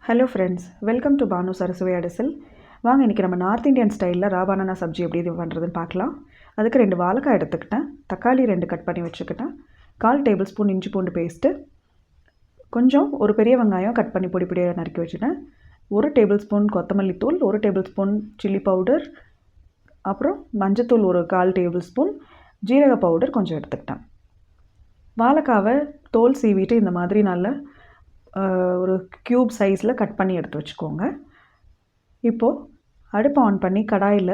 Hello friends, welcome to Banu சரசுவை அடிசல். வாங்க இன்றைக்கி நம்ம நார்த் இந்தியன் ஸ்டைலில் ராபானானா சப்ஜி எப்படி இது பண்ணுறதுன்னு பார்க்கலாம். அதுக்கு 2 வாழைக்காய் எடுத்துக்கிட்டேன், தக்காளி 2 கட் பண்ணி வச்சுக்கிட்டேன், 1/4 டேபிள் ஸ்பூன் இஞ்சி பூண்டு பேஸ்ட்டு, கொஞ்சம் ஒரு பெரிய வெங்காயம் கட் பண்ணி பொடி பொடியாக நறுக்கி வச்சுட்டேன், 1 டேபிள் ஸ்பூன் கொத்தமல்லி தூள், 1 டேபிள் ஸ்பூன் சில்லி பவுடர், அப்புறம் மஞ்சத்தூள் ஒரு 1/4 டேபிள் ஸ்பூன், ஜீரக பவுடர் கொஞ்சம் எடுத்துக்கிட்டேன். வாழைக்காவை தோல் சீவிட்டு இந்த மாதிரி நல்ல ஒரு க்யூப் சைஸில் கட் பண்ணி எடுத்து வச்சுக்கோங்க. இப்போது அடுப்பை ஆன் பண்ணி கடாயில்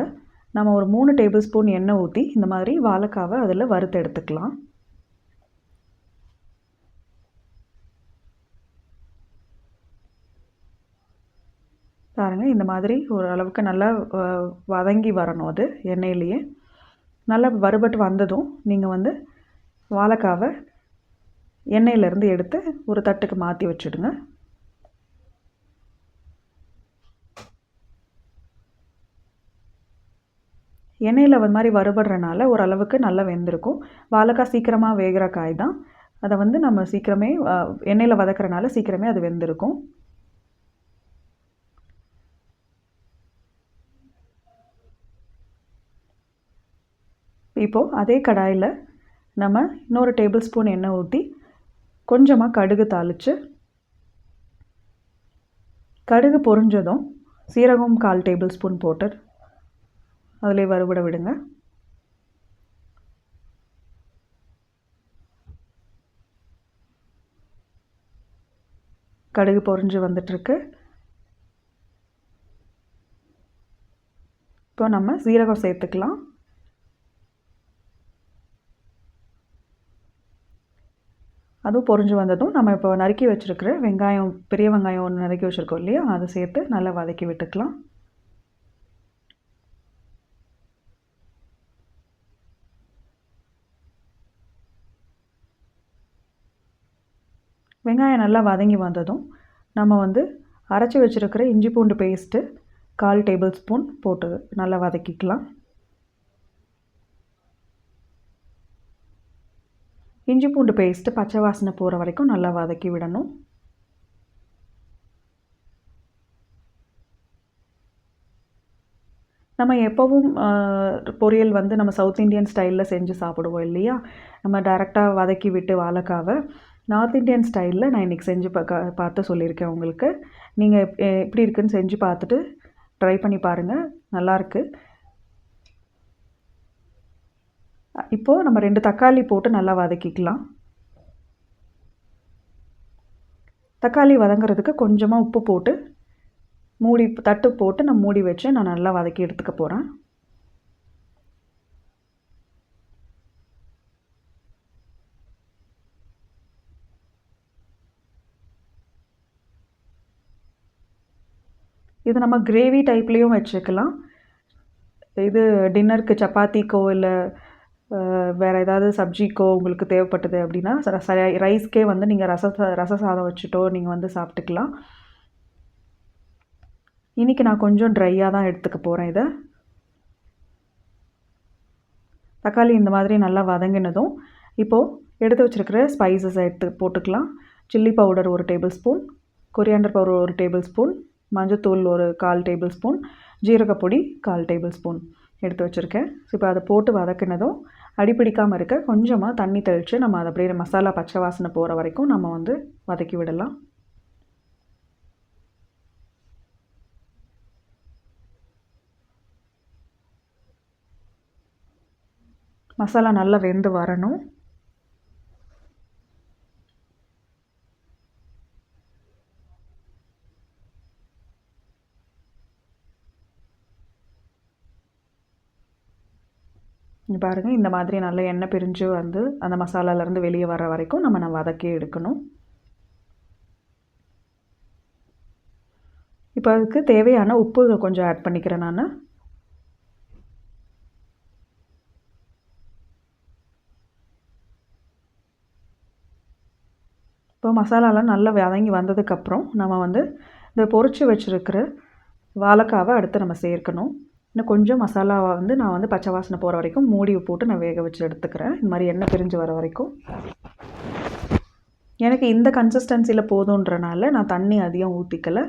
நம்ம ஒரு 3 டேபிள் ஸ்பூன் எண்ணெய் ஊற்றி இந்த மாதிரி வாழைக்காவை அதில் வறுத்து எடுத்துக்கலாம். பாருங்கள், இந்த மாதிரி ஒரு அளவுக்கு நல்லா வதங்கி வரணும். அது எண்ணெயிலேயே நல்லா வறுபட்டு வந்ததும் நீங்கள் வாழைக்காவை எண்ணெயிலேருந்து எடுத்து ஒரு தட்டுக்கு மாற்றி வச்சுடுங்க. எண்ணெயில் மாதிரி வறுபடுறனால ஓரளவுக்கு நல்லா வெந்திருக்கும். வாழைக்காய் சீக்கிரமாக வேகிற காய் தான். அதை நம்ம சீக்கிரமே எண்ணெயில் வதக்கிறனால சீக்கிரமே அது வெந்திருக்கும். இப்போது அதே கடாயில் நம்ம இன்னொரு டேபிள் ஸ்பூன் எண்ணெய் ஊற்றி கொஞ்சமாக கடுகு தாளித்து, கடுகு பொரிஞ்சதும் சீரகம் 1/4 டேபிள் ஸ்பூன் போட்டு அதிலே வறுபட விடுங்க. கடுகு பொரிஞ்சு வந்துட்டுருக்கு. இப்போ நம்ம சீரகம் சேர்த்துக்கலாம். அதுவும் பொரிஞ்சு வந்ததும் நம்ம இப்போ நறுக்கி வச்சுருக்கிற வெங்காயம், பெரிய வெங்காயம் ஒன்று நறுக்கி வச்சுருக்கோம் இல்லையா, அதை சேர்த்து நல்லா வதக்கி விட்டுக்கலாம். வெங்காயம் நல்லா வதங்கி வந்ததும் நம்ம அரைச்சி வச்சுருக்கிற இஞ்சி பூண்டு பேஸ்ட்டு 1/4 டேபிள் ஸ்பூன் போட்டு நல்லா வதக்கிக்கலாம். இஞ்சி பூண்டு பேஸ்ட்டு பச்சை வாசனை போகிற வரைக்கும் நல்லா வதக்கி விடணும். நம்ம எப்போவும் பொரியல் நம்ம சவுத் இண்டியன் ஸ்டைலில் செஞ்சு சாப்பிடுவோம் இல்லையா, நம்ம டைரெக்டாக வதக்கி விட்டு வாழைக்காவை நார்த் இண்டியன் ஸ்டைலில் நான் இன்றைக்கி செஞ்சு பார்த்து சொல்லியிருக்கேன் உங்களுக்கு. நீங்கள் எப்படி இருக்குன்னு செஞ்சு பார்த்துட்டு ட்ரை பண்ணி பாருங்கள், நல்லாயிருக்கு. இப்போது நம்ம 2 தக்காளி போட்டு நல்லா வதக்கிக்கலாம். தக்காளி வதங்கிறதுக்கு கொஞ்சமாக உப்பு போட்டு தட்டு போட்டு நான் மூடி வச்சு நான் நல்லா வதக்கி எடுத்துக்க போகிறேன். இது நம்ம கிரேவி டைப்லேயும் வச்சுக்கலாம். இது டின்னருக்கு சப்பாத்திக்கோ இல்லை வேறு ஏதாவது சப்ஜிக்கோ உங்களுக்கு தேவைப்பட்டது அப்படின்னா ரைஸ்க்கே நீங்கள் ரச சாதம் வச்சுட்டோ நீங்கள் சாப்பிட்டுக்கலாம். இன்றைக்கி நான் கொஞ்சம் ட்ரையாக தான் எடுத்துக்க போகிறேன். இதை தக்காளி இந்த மாதிரி நல்லா வதங்கினதும் இப்போது எடுத்து வச்சுருக்கிற ஸ்பைசஸை எடுத்து போட்டுக்கலாம். Chilli powder 1 table spoon, coriander powder 1 table spoon, மஞ்சத்தூள் ஒரு 1/4 டேபிள் ஸ்பூன், ஜீரகப்பொடி 1/4 டேபிள் ஸ்பூன் எடுத்து வச்சுருக்கேன். இப்போ அதை போட்டு வதக்கினதும் அடிப்பிடிக்காமல் இருக்க கொஞ்சமாக தண்ணி தெளித்து நம்ம அதை அப்படியே மசாலா பச்சை வாசனை போகிற வரைக்கும் நம்ம வதக்கி விடலாம். மசாலா நல்லா வெந்து வரணும். பாருங்கள், இந்த மாதிரி நல்லா எண்ணெய் பிரிஞ்சு அந்த மசாலாலேருந்து வெளியே வர வரைக்கும் நம்ம வதக்கி எடுக்கணும். இப்போ அதுக்கு தேவையான உப்பு கொஞ்சம் ஆட் பண்ணிக்கிறேன் நான். இப்போ மசாலாலாம் நல்லா வதங்கி வந்ததுக்கப்புறம் நம்ம இந்த பொரிச்சு வச்சுருக்கிற வாழைக்காவை அடுத்து நம்ம சேர்க்கணும். இன்னும் கொஞ்சம் மசாலாவை நான் பச்சை வாசனை போகிற வரைக்கும் மூடி போட்டு நான் வேக வச்சு எடுத்துக்கிறேன். இந்த மாதிரி எண்ணெய் பிரிஞ்சு வர வரைக்கும். எனக்கு இந்த கன்சிஸ்டன்சியில் போதுன்றனால நான் தண்ணி அதிகம் ஊற்றிக்கலை.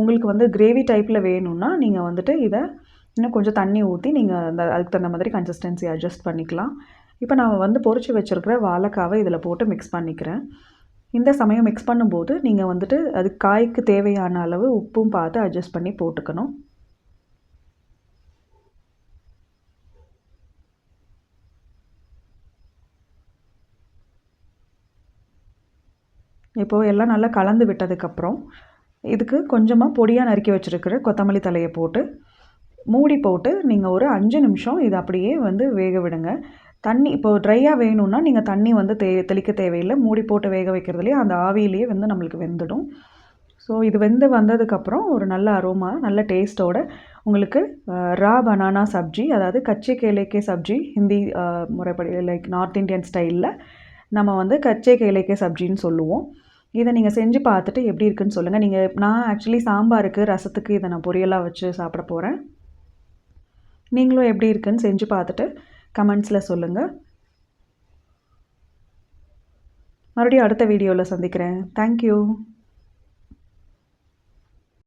உங்களுக்கு வந்து கிரேவி டைப்பில் வேணும்னா நீங்கள் வந்துட்டு இதை இன்னும் கொஞ்சம் தண்ணி ஊற்றி நீங்கள் அதுக்கு தகுந்த மாதிரி கன்சிஸ்டன்சி அட்ஜஸ்ட் பண்ணிக்கலாம். இப்போ நான் வந்து பொரிச்சு வச்சுருக்கிற வாழைக்காவை இதில் போட்டு மிக்ஸ் பண்ணிக்கிறேன். இந்த சமயம் மிக்ஸ் பண்ணும்போது நீங்கள் வந்துட்டு அது காய்க்கு தேவையான அளவு உப்பும் பார்த்து அட்ஜஸ்ட் பண்ணி போட்டுக்கணும். இப்போது எல்லாம் நல்லா கலந்து விட்டதுக்கப்புறம் இதுக்கு கொஞ்சமாக பொடியாக நறுக்கி வச்சுருக்கிற கொத்தமல்லி தலையை போட்டு மூடி போட்டு நீங்கள் ஒரு 5 நிமிஷம் இதை அப்படியே வந்து வேக விடுங்க. தண்ணி இப்போது ட்ரையாக வேணும்னா நீங்கள் தண்ணி வந்து தெளிக்க தேவையில்லை. மூடி போட்டு வேக வைக்கிறதுலேயே அந்த ஆவியிலேயே வந்து நம்மளுக்கு வெந்துடும். ஸோ இது வெந்து வந்ததுக்கப்புறம் ஒரு நல்ல அரோமா நல்ல டேஸ்ட்டோட உங்களுக்கு ரா பனானா சப்ஜி, அதாவது கச்சே கேலே கே சப்ஜி ஹிந்தி முறைப்படி லைக் நார்த் இந்தியன் ஸ்டைலில் நம்ம வந்து கச்சே கேலே கே சப்ஜின்னு சொல்லுவோம். இதை நீங்கள் செஞ்சு பார்த்துட்டு எப்படி இருக்குன்னு சொல்லுங்கள். நான் ஆக்சுவலி சாம்பாருக்கு ரசத்துக்கு இதை நான் பொரியலாக வச்சு சாப்பிட போகிறேன். நீங்களும் எப்படி இருக்குன்னு செஞ்சு பார்த்துட்டு கமெண்ட்ஸில் சொல்லுங்கள். மறுபடியும் அடுத்த வீடியோவில் சந்திக்கிறேன். தேங்க்யூ.